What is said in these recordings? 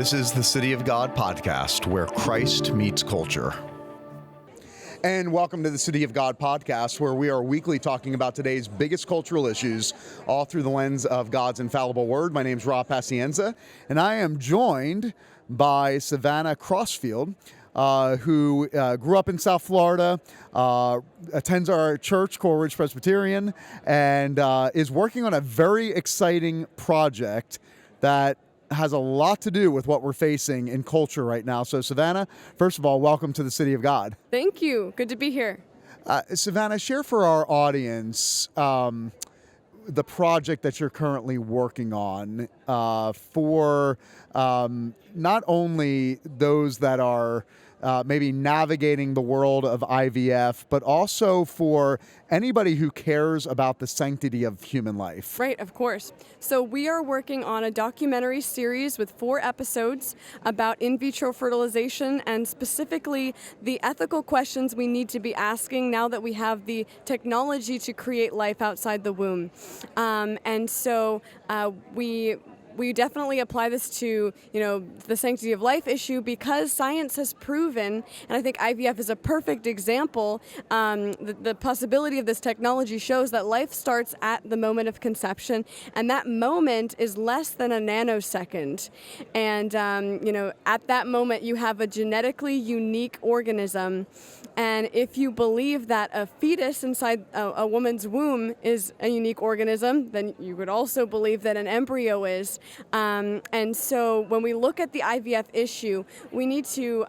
This is the City of God podcast, where Christ meets culture. And welcome to the City of God podcast, where we are weekly talking about today's biggest cultural issues, all through the lens of God's infallible word. My name's Pacienza, and I am joined by Savannah Crossfield, who grew up in South Florida, attends our church, Coral Ridge Presbyterian, and is working on a very exciting project that has a lot to do with what we're facing in culture right now. So Savannah, first of all, welcome to the City of God. Thank you. Good to be here. Savannah, share for our audience the project that you're currently working on for not only those that are maybe navigating the world of IVF, but also for anybody who cares about the sanctity of human life. Right, of course. So we are working on a documentary series with 4 episodes about in vitro fertilization and specifically the ethical questions we need to be asking now that we have the technology to create life outside the womb. And so we definitely apply this to, the sanctity of life issue because science has proven, and I think IVF is a perfect example, the possibility of this technology shows that life starts at the moment of conception, and that moment is less than a nanosecond. And, at that moment you have a genetically unique organism. And if you believe that a fetus inside a woman's womb is a unique organism, then you would also believe that an embryo is. And so when we look at the IVF issue, we need to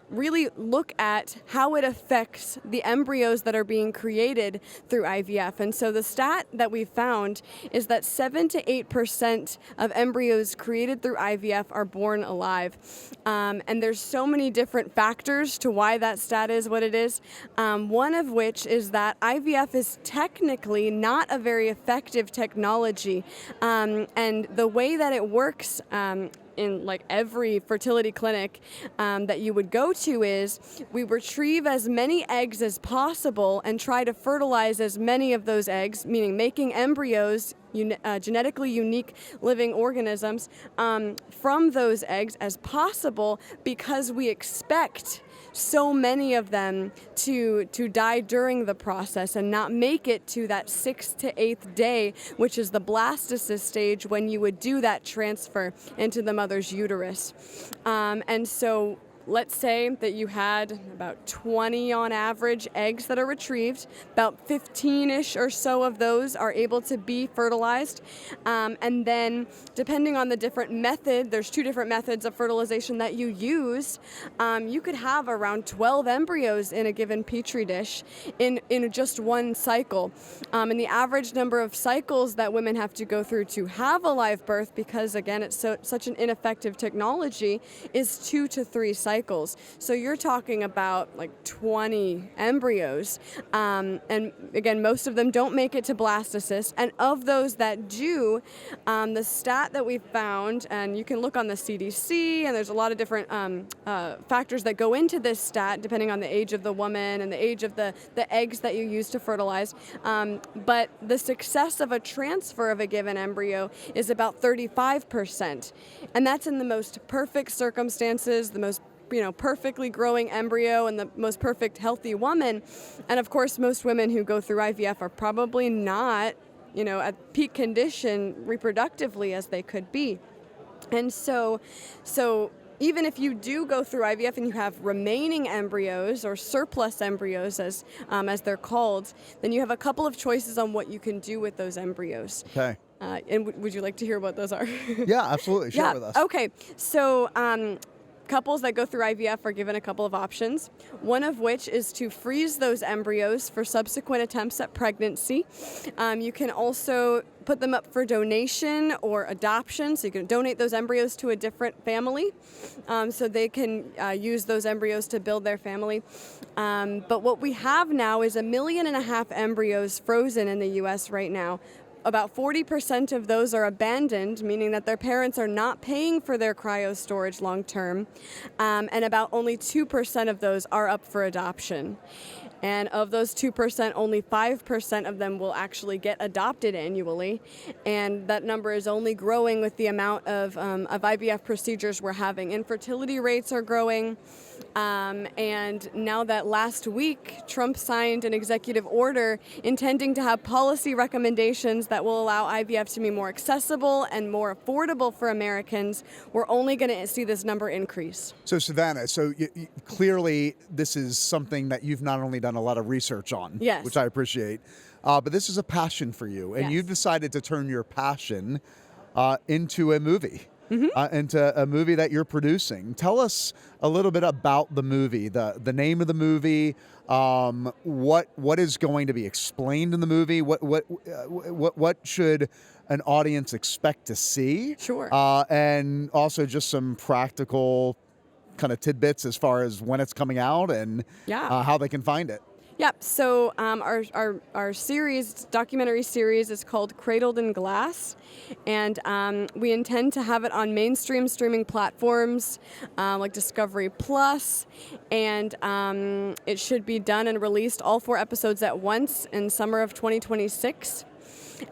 really look at how it affects the embryos that are being created through IVF. And so the stat that we found is that 7 to 8% of embryos created through IVF are born alive. And there's so many different factors to why that stat is what it is. One of which is that IVF is technically not a very effective technology. And the way that it works in like every fertility clinic that you would go to is we retrieve as many eggs as possible and try to fertilize as many of those eggs, meaning making embryos, genetically unique living organisms from those eggs as possible, because we expect so many of them to die during the process and not make it to that 6th to 8th day, which is the blastocyst stage when you would do that transfer into the mother's uterus. And so let's say that you had about 20 on average eggs that are retrieved. About 15-ish or so of those are able to be fertilized. And then depending on the different method, there's 2 different methods of fertilization that you use, you could have around 12 embryos in a given petri dish in just one cycle. And the average number of cycles that women have to go through to have a live birth, because again, it's such an ineffective technology, is 2 to 3 cycles. So you're talking about like 20 embryos. And again, most of them don't make it to blastocyst. And of those that do, the stat that we found, and you can look on the CDC, and there's a lot of different factors that go into this stat, depending on the age of the woman and the age of the eggs that you use to fertilize. But the success of a transfer of a given embryo is about 35%. And that's in the most perfect circumstances, the most perfectly growing embryo and the most perfect healthy woman. And of course, most women who go through IVF are probably not, at peak condition reproductively as they could be. And so even if you do go through IVF and you have remaining embryos or surplus embryos as they're called, then you have a couple of choices on what you can do with those embryos. Okay. And would you like to hear what those are? Yeah, absolutely. Share with us. Okay. So couples that go through IVF are given a couple of options, one of which is to freeze those embryos for subsequent attempts at pregnancy. You can also put them up for donation or adoption, so you can donate those embryos to a different family so they can use those embryos to build their family. But what we have now is 1.5 million embryos frozen in the U.S. right now. About 40% of those are abandoned, meaning that their parents are not paying for their cryo storage long term, and about only 2% of those are up for adoption. And of those 2%, only 5% of them will actually get adopted annually. And that number is only growing with the amount of IVF procedures we're having. Infertility rates are growing. And now that last week, Trump signed an executive order intending to have policy recommendations that will allow IVF to be more accessible and more affordable for Americans, we're only going to see this number increase. So Savannah, clearly this is something that you've not only done a lot of research on, yes, which I appreciate, but this is a passion for you, and yes, you've decided to turn your passion into a movie. Mm-hmm. Into a movie that you're producing. Tell us a little bit about the movie, the name of the movie, what is going to be explained in the movie, what should an audience expect to see? Sure. And also just some practical kind of tidbits as far as when it's coming out and how they can find it. Yep. So our series, documentary series, is called Cradled in Glass, and we intend to have it on mainstream streaming platforms like Discovery Plus, and it should be done and released all 4 episodes at once in summer of 2026.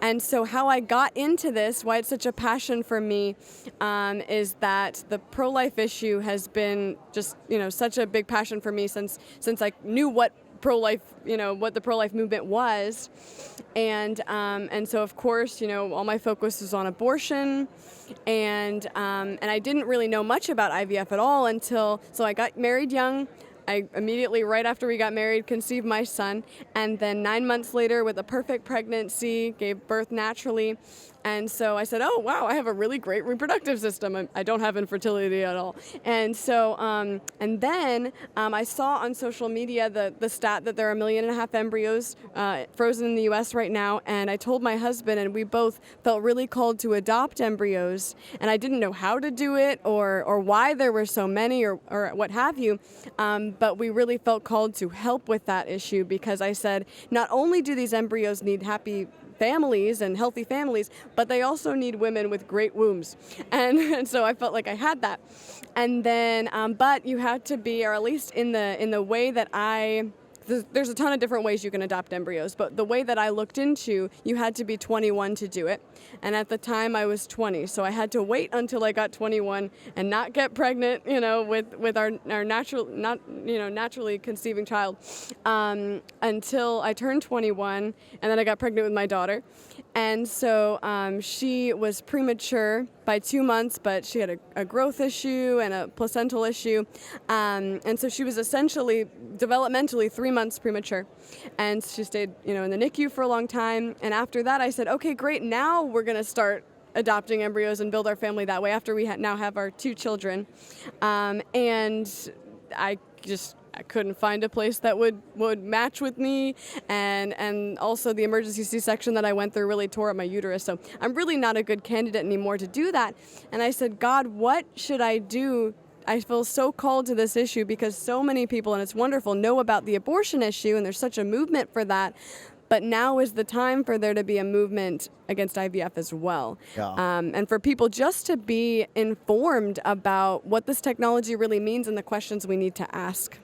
And so how I got into this, why it's such a passion for me, is that the pro-life issue has been just, such a big passion for me since I knew what pro-life, what the pro-life movement was. And so of course, all my focus is on abortion, and I didn't really know much about IVF at all so I got married young. I immediately, right after we got married, conceived my son, and then 9 months later, with a perfect pregnancy, gave birth naturally. And so I said, oh, wow, I have a really great reproductive system. I don't have infertility at all. And so, and then I saw on social media the stat that there are 1.5 million embryos frozen in the U.S. right now. And I told my husband, and we both felt really called to adopt embryos. And I didn't know how to do it or why there were so many or what have you. But we really felt called to help with that issue, because I said, not only do these embryos need happy families and healthy families, but they also need women with great wombs. And so I felt like I had that. And then, but you had to be, or at least in the way that there's a ton of different ways you can adopt embryos, but the way that I looked into, you had to be 21 to do it. And at the time I was 20, so I had to wait until I got 21 and not get pregnant, with our naturally conceiving child, until I turned 21, and then I got pregnant with my daughter. And so she was premature by 2 months, but she had a growth issue and a placental issue. And so she was essentially developmentally 3 months premature. And she stayed, in the NICU for a long time. And after that, I said, okay, great, now we're going to start adopting embryos and build our family that way after we now have our 2 children. And I couldn't find a place that would match with me, and also the emergency C-section that I went through really tore up my uterus, so I'm really not a good candidate anymore to do that. And I said, God, what should I do? I feel so called to this issue because so many people, and it's wonderful, know about the abortion issue, and there's such a movement for that. But now is the time for there to be a movement against IVF as well. Yeah. And for people just to be informed about what this technology really means and the questions we need to ask.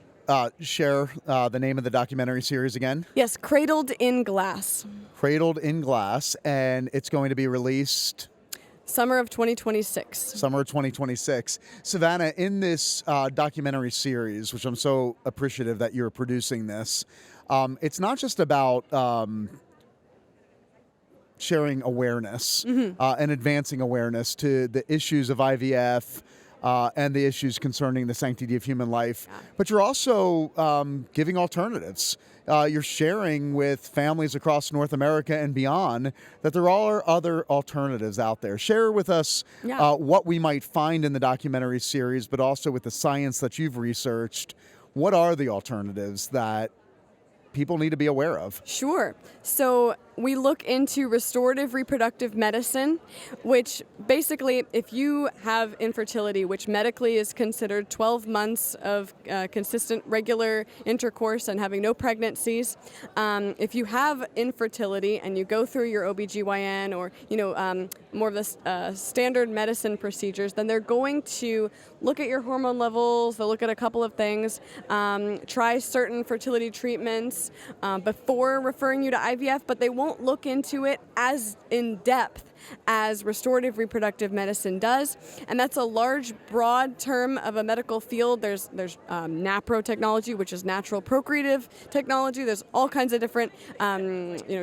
Share the name of the documentary series again. Yes, Cradled in Glass. Cradled in Glass, and it's going to be released summer of 2026. Summer of 2026. Savannah, in this documentary series, which I'm so appreciative that you're producing this, it's not just about sharing awareness and advancing awareness to the issues of IVF, and the issues concerning the sanctity of human life. Yeah. But you're also giving alternatives. You're sharing with families across North America and beyond that there are other alternatives out there. Share with us what we might find in the documentary series, but also with the science that you've researched. What are the alternatives that people need to be aware of? Sure. So we look into restorative reproductive medicine, which basically, if you have infertility, which medically is considered 12 months of consistent regular intercourse and having no pregnancies, if you have infertility and you go through your OBGYN or more of the standard medicine procedures, then they're going to look at your hormone levels, they'll look at a couple of things, try certain fertility treatments before referring you to IVF, but they won't look into it as in depth as restorative reproductive medicine does. And that's a large, broad term of a medical field. There's NAPRO technology, which is natural procreative technology. There's all kinds of different,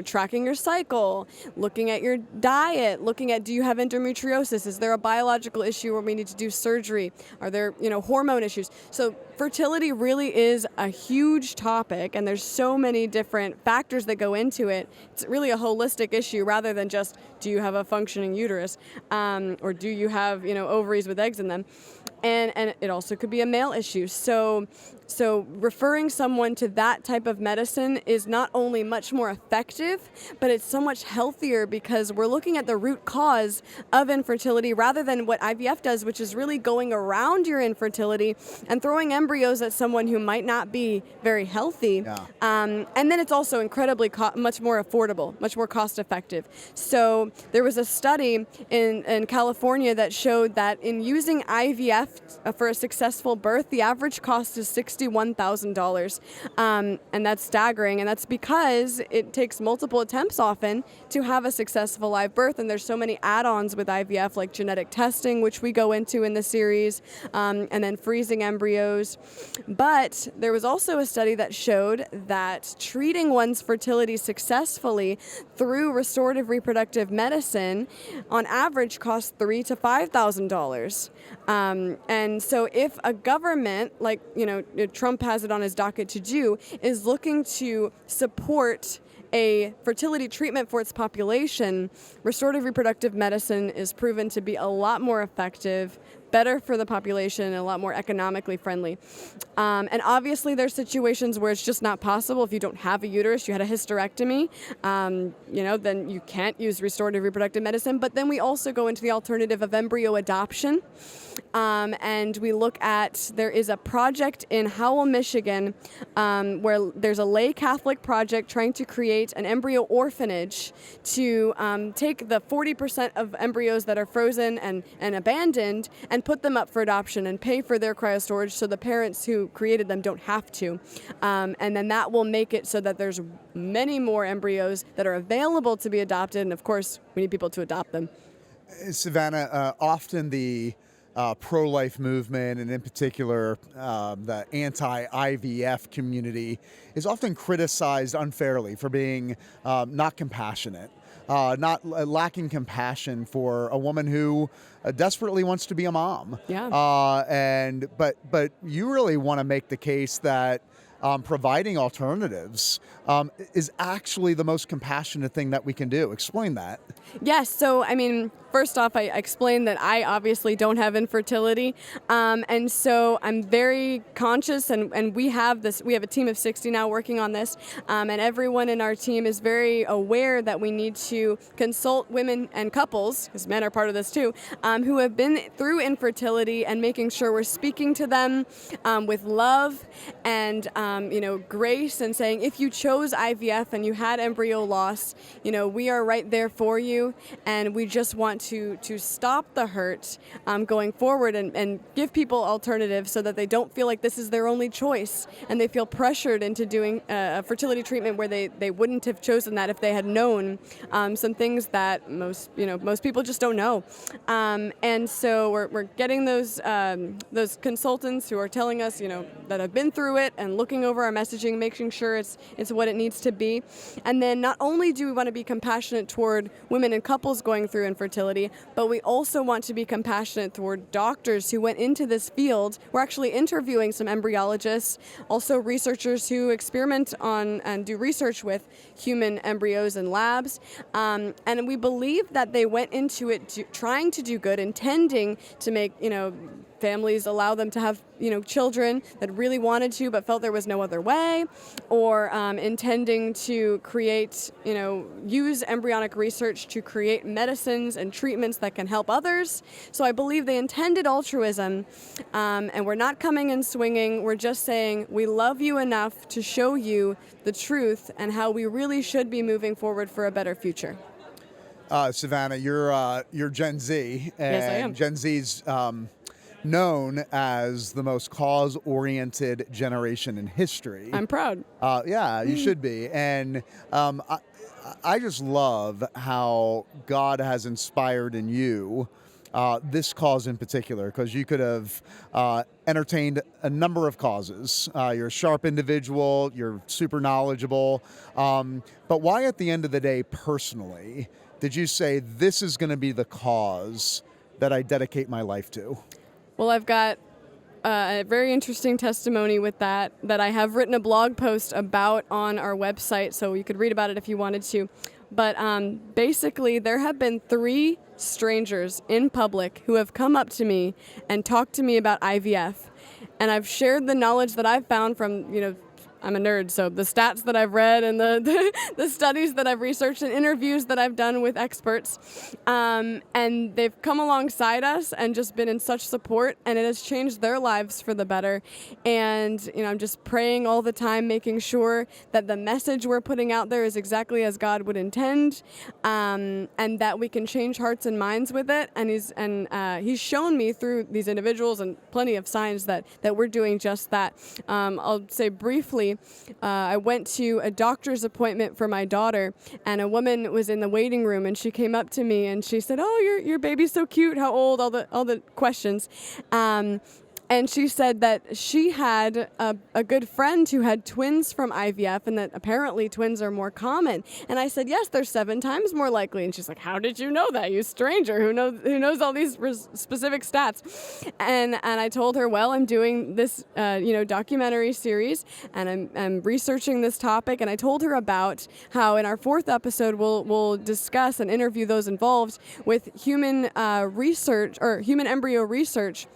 tracking your cycle, looking at your diet, looking at, do you have endometriosis? Is there a biological issue where we need to do surgery? Are there, hormone issues? So fertility really is a huge topic, and there's so many different factors that go into it. It's really a holistic issue rather than just, do you have a functioning uterus, or do you have, ovaries with eggs in them? And it also could be a male issue. So referring someone to that type of medicine is not only much more effective, but it's so much healthier because we're looking at the root cause of infertility rather than what IVF does, which is really going around your infertility and throwing embryos at someone who might not be very healthy. Yeah. And then it's also incredibly much more affordable, much more cost effective. So there was a study in California that showed that in using IVF for a successful birth, the average cost is $61,000. And that's staggering. And that's because it takes multiple attempts often to have a successful live birth. And there's so many add-ons with IVF, like genetic testing, which we go into in the series, and then freezing embryos. But there was also a study that showed that treating one's fertility successfully through restorative reproductive medicine on average costs $3,000 to $5,000. And so if a government, like, Trump has it on his docket to do, is looking to support a fertility treatment for its population, restorative reproductive medicine is proven to be a lot more effective, better for the population, and a lot more economically friendly. And obviously there's situations where it's just not possible. If you don't have a uterus, you had a hysterectomy, then you can't use restorative reproductive medicine. But then we also go into the alternative of embryo adoption. And we look at, there is a project in Howell, Michigan, where there's a lay Catholic project trying to create an embryo orphanage to take the 40% of embryos that are frozen and abandoned and put them up for adoption and pay for their cryostorage so the parents who created them don't have to. And then that will make it so that there's many more embryos that are available to be adopted. And of course, we need people to adopt them. Savannah, often the pro-life movement, and in particular the anti-IVF community, is often criticized unfairly for being not compassionate, not lacking compassion for a woman who desperately wants to be a mom. Yeah. But you really want to make the case that providing alternatives is actually the most compassionate thing that we can do. Explain that. Yes. So, first off, I explained that I obviously don't have infertility. And so I'm very conscious, and we have a team of 60 now working on this. And everyone in our team is very aware that we need to consult women and couples, because men are part of this too, who have been through infertility, and making sure we're speaking to them with love and grace, and saying, if you chose IVF and you had embryo loss, we are right there for you, and we just want to stop the hurt going forward, and give people alternatives so that they don't feel like this is their only choice, and they feel pressured into doing a fertility treatment where they wouldn't have chosen that if they had known some things that most people just don't know. And so we're getting those consultants who are telling us, that have been through it and looking over our messaging, making sure it's what it needs to be. And then not only do we want to be compassionate toward women and couples going through infertility, but we also want to be compassionate toward doctors who went into this field. We're actually interviewing some embryologists, also researchers who experiment on and do research with human embryos in labs. And we believe that they went into it trying to do good, intending to make, families allow them to have, children that really wanted to but felt there was no other way, or intending to create, use embryonic research to create medicines and treatments that can help others. So I believe they intended altruism, and we're not coming and swinging. We're just saying we love you enough to show you the truth and how we really should be moving forward for a better future. Savannah, you're Gen Z, and Yes, I am. Gen Z's known as the most cause-oriented generation in history. I'm proud. Yeah, you should be. And I just love how God has inspired in you this cause in particular, because you could have entertained a number of causes. You're a sharp individual, you're super knowledgeable, but why at the end of the day, personally, did you say this is going to be the cause that I dedicate my life to? Well, I've got a very interesting testimony with that I have written a blog post about on our website, so you could read about it if you wanted to. But basically, there have been 3 strangers in public who have come up to me and talked to me about IVF. And I've shared the knowledge that I've found from, I'm a nerd, so the stats that I've read and the studies that I've researched and interviews that I've done with experts. And they've come alongside us and just been in such support, and it has changed their lives for the better. And, I'm just praying all the time, making sure that the message we're putting out there is exactly as God would intend, and that we can change hearts and minds with it. And he's shown me through these individuals and plenty of signs that we're doing just that. I'll say briefly, I went to a doctor's appointment for my daughter, and a woman was in the waiting room, and she came up to me and she said, "Oh, your baby's so cute. How old?" All the questions. And she said that she had a good friend who had twins from IVF, and that apparently twins are more common. And I said, yes, they're 7 times more likely. And she's like, how did you know that, you stranger? Who knows all these specific stats? And I told her, well, I'm doing this documentary series, and I'm researching this topic. And I told her about how in our 4th episode we'll discuss and interview those involved with human research or human embryo research.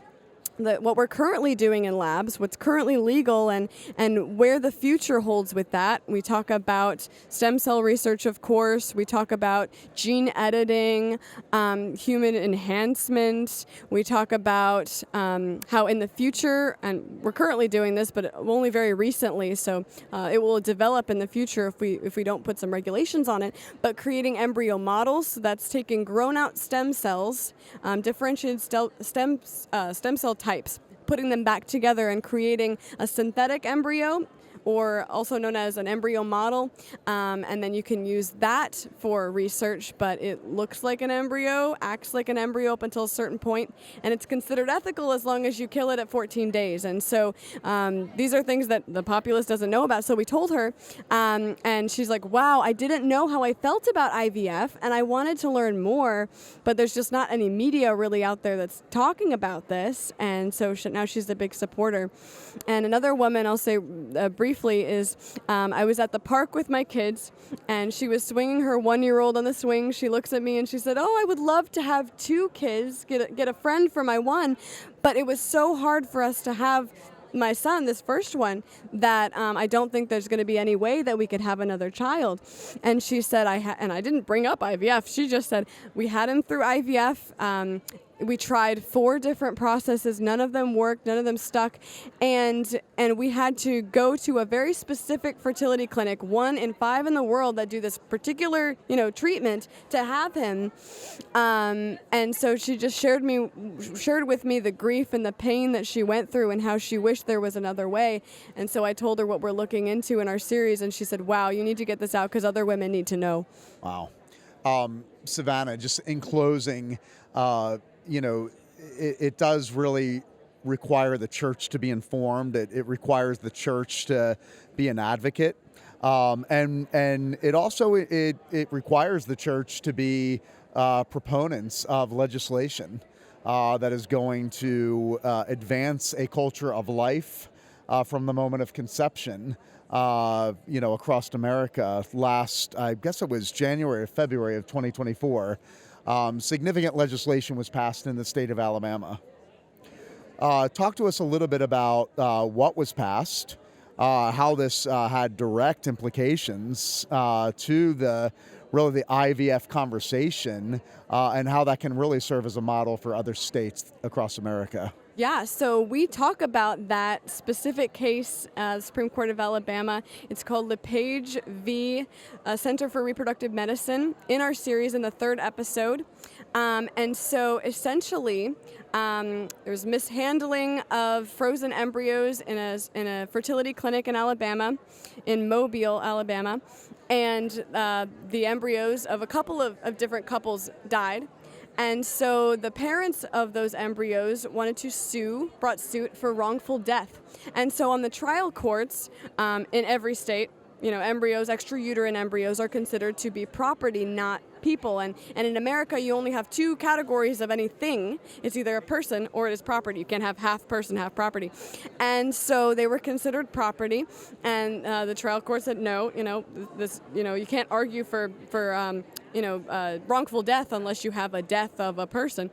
What we're currently doing in labs, what's currently legal, and where the future holds with that. We talk about stem cell research, of course. We talk about gene editing, human enhancement. We talk about how in the future, and we're currently doing this, but only very recently, so it will develop in the future if we don't put some regulations on it, but creating embryo models. So that's taking grown-out stem cells, differentiated stem cell types, putting them back together and creating a synthetic embryo, or also known as an embryo model, and then you can use that for research, but it looks like an embryo, acts like an embryo up until a certain point, and it's considered ethical as long as you kill it at 14 days. And so these are things that the populace doesn't know about, so we told her, and she's like, wow, I didn't know how I felt about IVF, and I wanted to learn more, but there's just not any media really out there that's talking about this, and so now she's a big supporter. And another woman, I'll say briefly, is I was at the park with my kids, and she was swinging her 1-year-old on the swing. She looks at me and she said, oh, I would love to have 2 kids, get a friend for my one, but it was so hard for us to have my son, this first one, that I don't think there's going to be any way that we could have another child. And she said, and I didn't bring up IVF. She just said, we had him through IVF. We tried 4 different processes. None of them worked. None of them stuck. And we had to go to a very specific fertility clinic, 1 in 5 in the world that do this particular, treatment to have him. And so she just shared with me the grief and the pain that she went through and how she wished there was another way. And so I told her what we're looking into in our series, and she said, wow, you need to get this out because other women need to know. Wow. Savannah, just in closing, it does really require the church to be informed. It requires the church to be an advocate, and it also it requires the church to be proponents of legislation that is going to advance a culture of life from the moment of conception. Across America. Last, I guess it was January or February of 2024. Significant legislation was passed in the state of Alabama. Talk to us a little bit about what was passed, how this had direct implications to the IVF conversation, and how that can really serve as a model for other states across America. Yeah, so we talk about that specific case, Supreme Court of Alabama. It's called LePage v. Center for Reproductive Medicine in our series in the 3rd episode. And so essentially, there's mishandling of frozen embryos in a fertility clinic in Alabama, in Mobile, Alabama. And the embryos of a couple of different couples died. And so the parents of those embryos brought suit for wrongful death. And so on the trial courts in every state, embryos, extrauterine embryos are considered to be property, not people. And in America, you only have 2 categories of anything. It's either a person or it is property. You can't have half person, half property. And so they were considered property. And the trial court said, no, you can't argue for wrongful death unless you have a death of a person.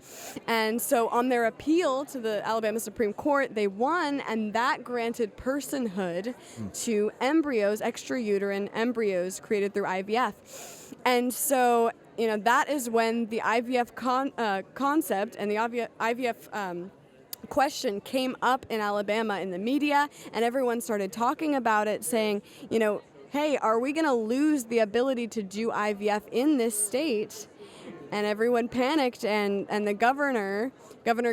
And so on their appeal to the Alabama Supreme Court, they won, and that granted personhood to embryos, extrauterine embryos created through IVF. And so, that is when the IVF concept and the IVF question came up in Alabama in the media, and everyone started talking about it, saying, hey, are we going to lose the ability to do IVF in this state? And everyone panicked, and the Governor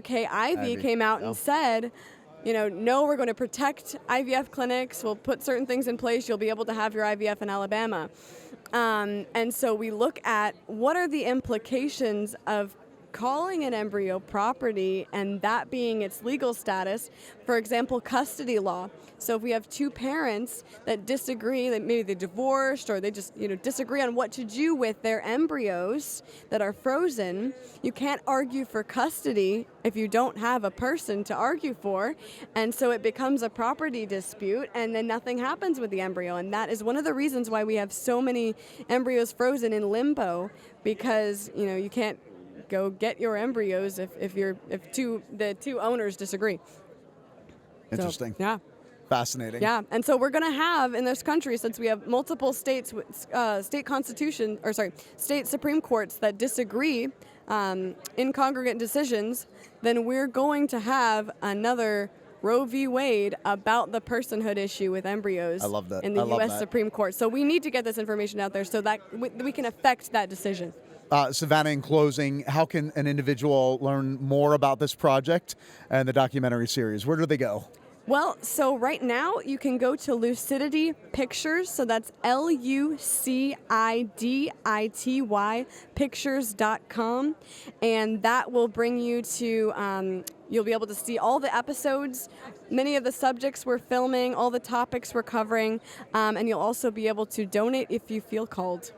Kay Ivey, came out and said, no, we're going to protect IVF clinics. We'll put certain things in place. You'll be able to have your IVF in Alabama. And so we look at what are the implications of calling an embryo property and that being its legal status. For example, custody law. So if we have 2 parents that disagree, that maybe they divorced or they just disagree on what to do with their embryos that are frozen, you can't argue for custody if you don't have a person to argue for. And so it becomes a property dispute, and then nothing happens with the embryo. And that is one of the reasons why we have so many embryos frozen in limbo, because you can't go get your embryos if the two owners disagree. Interesting. So, yeah. Fascinating. Yeah, and so we're going to have in this country, since we have multiple states with state Supreme Courts that disagree in congregant decisions, then we're going to have another Roe v. Wade about the personhood issue with embryos. I love that. In the U.S. Supreme Court. So we need to get this information out there so that we can affect that decision. Savannah, in closing, how can an individual learn more about this project and the documentary series? Where do they go? Well, so right now you can go to Lucidity Pictures, so that's LUCIDITY pictures.com, and that will bring you to, you'll be able to see all the episodes, many of the subjects we're filming, all the topics we're covering, and you'll also be able to donate if you feel called.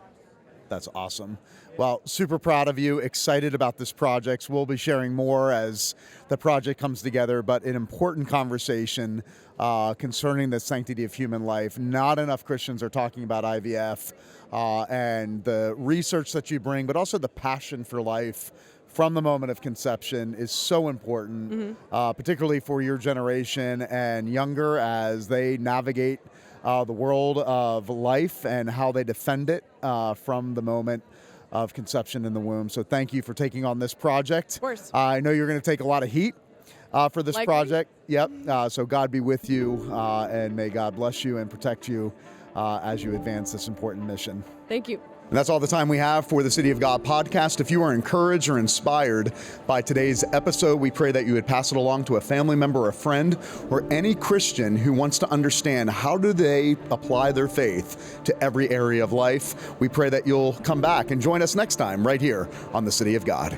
That's awesome. Well, super proud of you, excited about this project. We'll be sharing more as the project comes together, but an important conversation concerning the sanctity of human life. Not enough Christians are talking about IVF and the research that you bring, but also the passion for life from the moment of conception is so important, particularly for your generation and younger as they navigate the world of life and how they defend it from the moment of conception in the womb. So thank you for taking on this project. Of course. I know you're going to take a lot of heat for this project. Yep. So God be with you, and may God bless you and protect you as you advance this important mission. Thank you. And that's all the time we have for the City of God podcast. If you are encouraged or inspired by today's episode, we pray that you would pass it along to a family member, a friend, or any Christian who wants to understand how do they apply their faith to every area of life. We pray that you'll come back and join us next time right here on the City of God.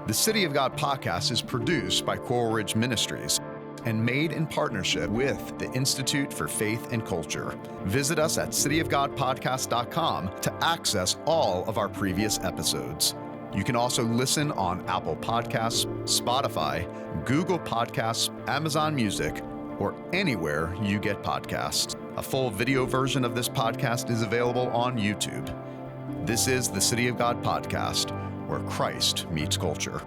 The City of God podcast is produced by Coral Ridge Ministries and made in partnership with the Institute for Faith and Culture. Visit us at cityofgodpodcast.com to access all of our previous episodes. You can also listen on Apple Podcasts, Spotify, Google Podcasts, Amazon Music, or anywhere you get podcasts. A full video version of this podcast is available on YouTube. This is the City of God podcast, where Christ meets culture.